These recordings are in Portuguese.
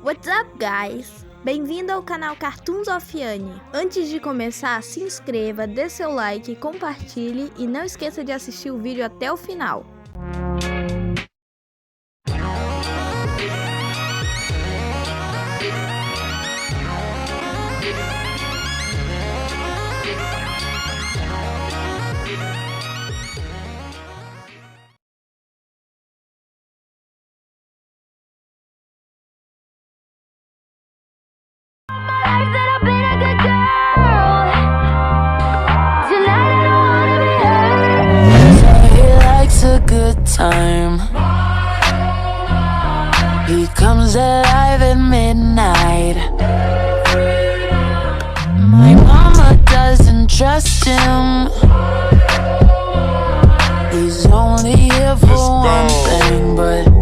What's up, guys? Bem-vindo ao canal Cartoons of Annie. Antes de começar, se inscreva, dê seu like, compartilhe e não esqueça de assistir o vídeo até o final. Good time. He comes alive at midnight. My mama doesn't trust him. He's only here for one thing, but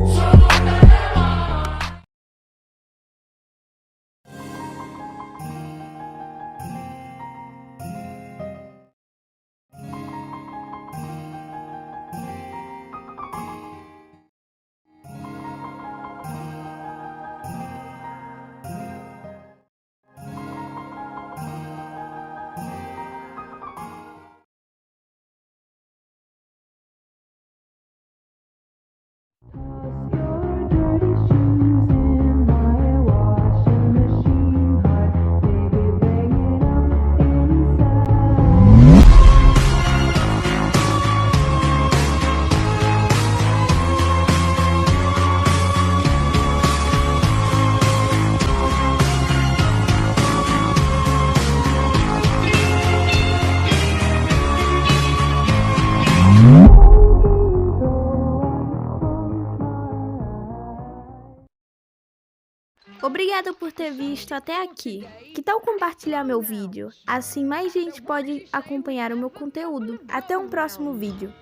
Obrigada por ter visto até aqui. Que tal compartilhar meu vídeo? Assim mais gente pode acompanhar o meu conteúdo. Até um próximo vídeo.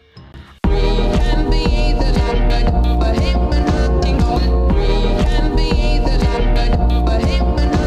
I hate when